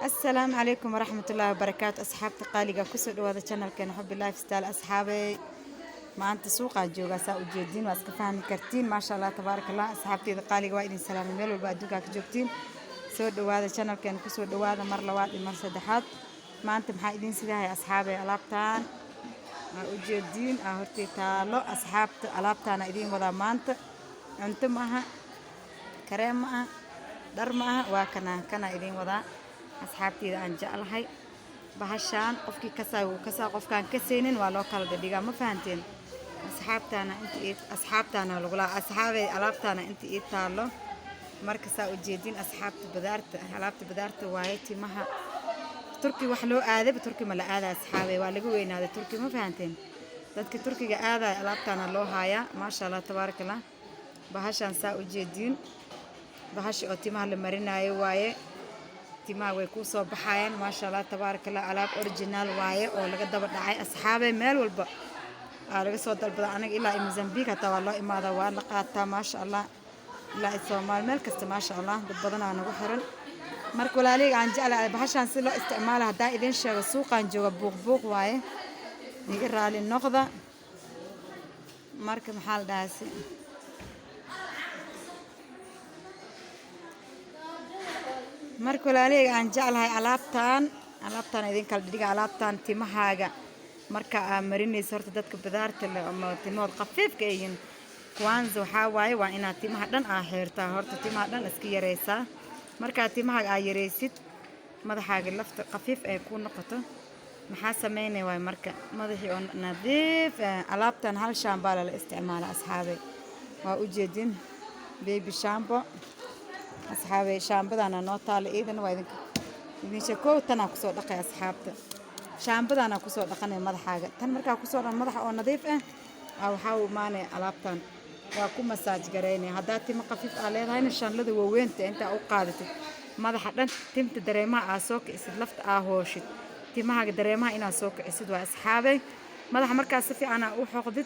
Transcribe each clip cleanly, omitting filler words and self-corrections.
السلام عليكم ورحمة الله وبركاته. أصحاب تقاليقة كسر هذا channel كان حب اللايف ستايل أصحابي ما أنت سوق الجوجا ساو جدين واسكفان كرتين ما شاء الله تبارك الله. أصحابتي تقاليقة وايد سلام ميل والبعدوكا كجوكتين سود هذا channel كان كسر هذا مر لواد مر سدحات ما أنت محايدين سيدها أصحابي ألابتان وجدين أهرتي تالو أصحاب ألابتان إيدين وذا ما أنت معها كريم معها در معها وكنا إيدين وذا أصحابتي أن جعلها بهالشان قفكي كسا قف كان كسينين ولو كلا دقيقة ما فهمتين. أصحابتنا أنت أصحابتنا ولا أصحابي ألابتنا أنت تالو مركز وجدين أصحابت بدارت وايتي معها تركي وحلو آذي بتركي ملا آذا أصحابي والجوين هذا تركي ما فهمتين. ذاتك تركي آذا ألابتنا لو هايا ما شاء الله تبارك الله بهالشان سا وجدين بهاش أوتي مهل مرينا وايه تما ويكوسو بحاين ما شاء الله تبارك الله ألعاب أوريجينال وايه أو لقد دبر دعاي أصحابي ميل والب لقد صوت البضاعة أنا إلا موزمبيق حتى والله إما هذا والله ما شاء الله لا الصومال ميل كست ما شاء الله بدنا أنا وحرن مركو لالي عن جعل بحشان سلو استعمالها دا إذن شغل سوق عن جو بوق وايه يقرأ لي النقطة مركب محل داسي markuu laaliga aan jeclahay alaabtan idin kala dhiga alaabtan timahaaga marka aan marinayso horta dadka bidaarta leh ama timood qafiifka yihiin kwanza waxa waaye waa inaad timaha dhan xeertaa horta timaha dhan iska yareysaa marka timahaaga aad yareysid madaxaaga lafta qafiif ay ku noqoto maxaa sameynay waay marka madaxii oo nadiif alaabtan hal shaambaa la isticmaalaa asxaabe waa u jeedin baby shampoo أصحابي شامبدانا نوتال إذن إذن شكو تنا كسر دقي أصحابته شامبدانا كسر دقني مذ حاجة تن مركا كسر المذ أو نظيف أو حاو ماني علابتن وأكون مساج جريني هداتي مقفيف عليه هاي الشان الذي وينت أنت أو قادته مذ حدا تم تدريما أسوق إسلفت أهوشت تما هاج دريما إن أسوق إسد وأصحابي مذ مركا سفي أنا أو حقدت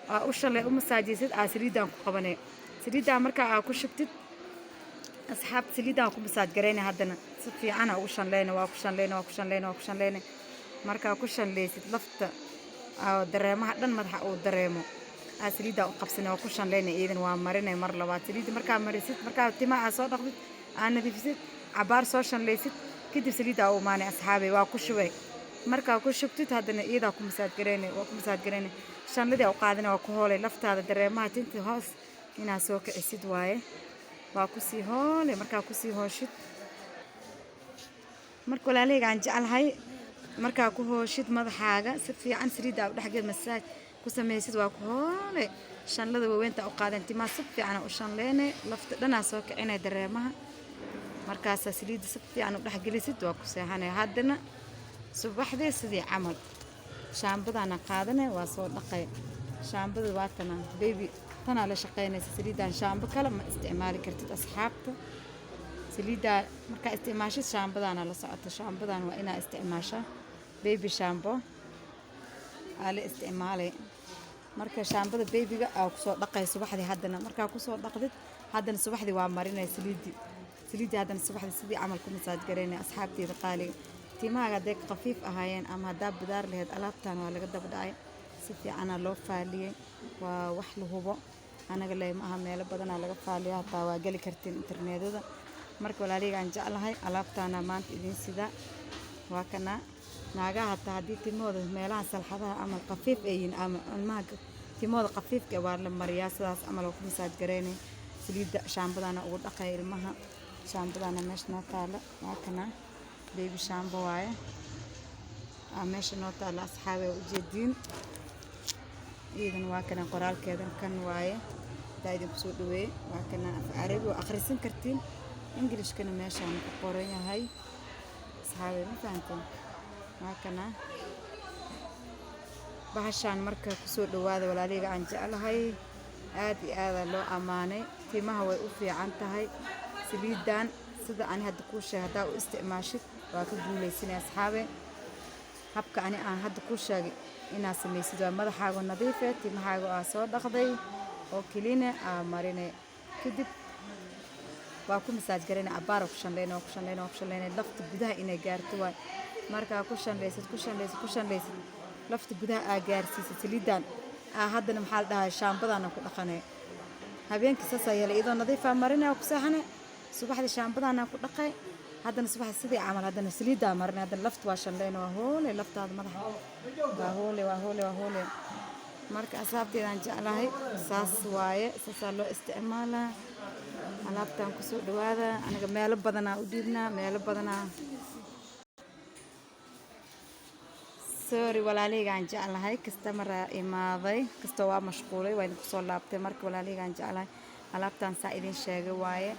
أوش اللي مساجيسد أسريدان قبني سريدان مركا أكوشبتت أصحاب سليدا وكم مساج جريني هادنا صفي أنا وكشان لينا مركا وكشان ليست لفت أو دريمة هادن مدح أو دريمو سليدا وقبسنا وكشان لينا إذن ومرينا مر لوات سليدا مركا مريست مركا تما أصوات أخذت أنا ديفست عبار سوشان ليست كده سليدا أو ماني أصحابي وكشوي مركا وكشبتت هادنا إذا وكم مساج جريني شان لدي أوقاتنا وكهولي لفت هذا دريمة تنتي هاس هنا سوق أسد واي وأكسي هول مركا أكسي هوشت مركو لاليق عن جعلهاي مركا أكو هوشت ماذا حاجة سفي عن سريدة ودحق المساج كسميسيد وأكو هول شان لذا وين تأقاد أنت ما سفي أنا وشان ليني لفت لنا سوك أنا دريمها مركا سريد سفي أنا ودحق ليسيد وأكسي هاني هادنا صباح دي سدي عمل شان بدأنا قادنا وصور دقي شان بدأ واتنا بيبي تنا على شقينا سليدا شامبو كلا ما استعمالي كرتت أصحابته سليدا مركا استعماش شامبو أنا لصقت شامبو أنا وإنا استعماشه بيبي شامبو على استعمالي مركا شامبو بيبي أو كسر دقة صباح دي هادنا مركا كسر دقة هادنا صباح دي وعمرنا سليدي هادنا صباح دي سدي عمل كل مساج جرينا أصحابتي ذقالي تيما قدك خفيف أهين أما داب بدار لهاد ألابتان ولا قد بداي سفي أنا لو فالي ووحله هو أنا قال لي ما هم يلا بدنا لقى فعليها توا قال لي كرتين إنترنت هذا مركب ولا لي عن جعلها ألابتنا ما أنت إذن سدا وكنا ناقة حتى هدي تمود ميلان سلحها عمل خفيف أين ما تمود خفيف كوار لما رياسة عمل وكم ساعة جريني سليد شامبودانا أقول أخير مها شامبودانا مش نطالع وكنا بيبي شامبو واي مش نطالع أصحابي وجدين إذن وكنا قرال كذا كان واي دايدن بسود وي وكنا عربي وآخرين كرتين إنجليش كنا ماشي عن قرية هاي أصحابي ما فهمتم وكنا بهالشان مركب بسود وهذا ولا ليق عن جعل هاي آدي هذا لو أمانة تيما هو أوفي عن تهاي سليدان صدق أنا هدكوش هدا واستعماشت وكقولي سنة أصحابي habka ani aan hadda ku sheegay inaa sameeysid waa madaxaaga nadiif ah timahaaga soo dhaqday oo kaliina marinay kadib waa ku masaaj garayna abbaara ku shanlayna ku shanlayna ku shanlayna lafta gudaha inay gaarto waay markaa ku shanlaysid lafta gudaha aa gaarsiisad saliidan haddana maxaa la dhahaa shaambadaana ku dhaqanay habeenkii saas ayaa iyadoo nadiif ah marinay ku seexanay subaxdii shaambadaana ku dhaqay haddana subaxdii sidii camal haddana saliidaa marinay haddana lafta waa shanlayna waa hoole laftaada madaxa waa hoole marka asaabteedaan jeclahay saas waaye saasaa loo isticmaalaa alaabtaan kusoo dhawaada aniga meelo badanaa u dhiibnaa meelo badanaa sorry walaaleygaan jeclahay kastamaraa imaaday kastoo waa mashquulay waa idinku soo laabtay marka walaaleygaan jeclahay alaabtaan saa idin sheegay waaye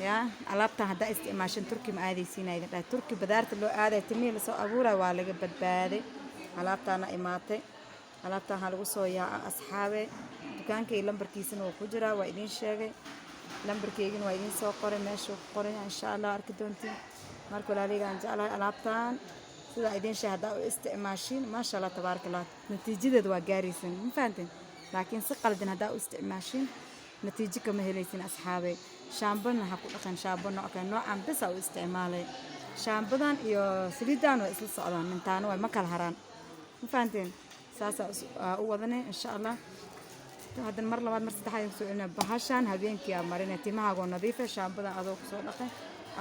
yaa alaabtaan haddaa isticmaashan turki ma aadaysiina idin dhahay turki badaarta loo aaday timihii lasoo abuuray waa laga badbaaday alaabtaana imaatay alaabtaan waxaa lagu soo yaaca asxaabe dukaankay lambarkiisana wuu ku jiraa waa idiin sheegay lambarkeygina waa idiin soo qoray meeshuu ku qoray insha allah arki doontiin marka walaaleygaan jeclahay alaabtaan sidaa idiin sheegay haddaa u isticmaashiin maasha allah tabaaraka allah natiijadeeda waa gaaraysin ma fahanteen laakiin si qaldan haddaa u isticmaashiin natiijo kama helaysin asxaabe shaambana ha ku dhaqan shaambo noocan bes aa u isticmaalay shaambadan iyo saliidan waa isla socdaan mintaano way ma kala haraan ma fahanteen saasaa u wadanay insha allah haddana mar labaad mar saddexaad soo celina bahashaan habeenkii aa marinay timahaagoo nadiifa shaambadan adoo kusoo dhaqay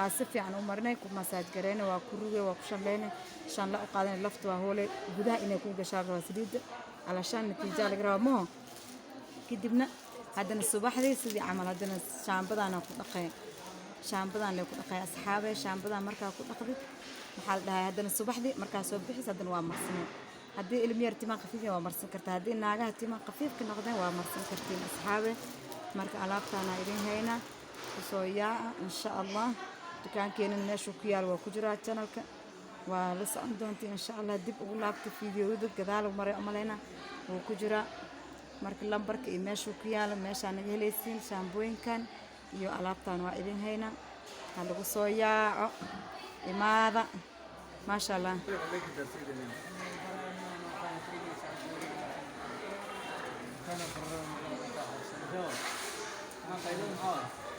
aa si fiican u marinay ku masaaj garayna waa ku rugay waa ku shanlaynay shanla u qaadanay lafta waa hoolay gudaha inay ku gashaan rabaa saliidda alashaan natiijaa laga rabaa maho kadibna haddana subaxdii sidii camal haddana shaambadaana ku dhaqay shaambadaan lay ku dhaqay asxaabe shaambadan markaa ku dhaqdid maxaa la dhahay haddana subaxdii markaa soo bixis haddana waa marsanay haddii ilmiyar timaa khafiifna waa marsan kartaa haddii naagaha timaa khafiifka noqdeen waa marsan kartiin asxaabe marka alaabtaana idin hayna kusoo yaaca insha allah dukaankeenana meeshuu ku yaal waa ku jiraa janalka waa la socon doontiin insha allah dib ugu laabta fiidiyoyada gadaal maray umalayna wuu ku jiraa marka lambarka iyo meeshuu ku yaalo meeshaa naga helaysiin shaambooyinkan iyo alaabtaan waa idin hayna ha lagu soo yaaco imaada maasha allah كان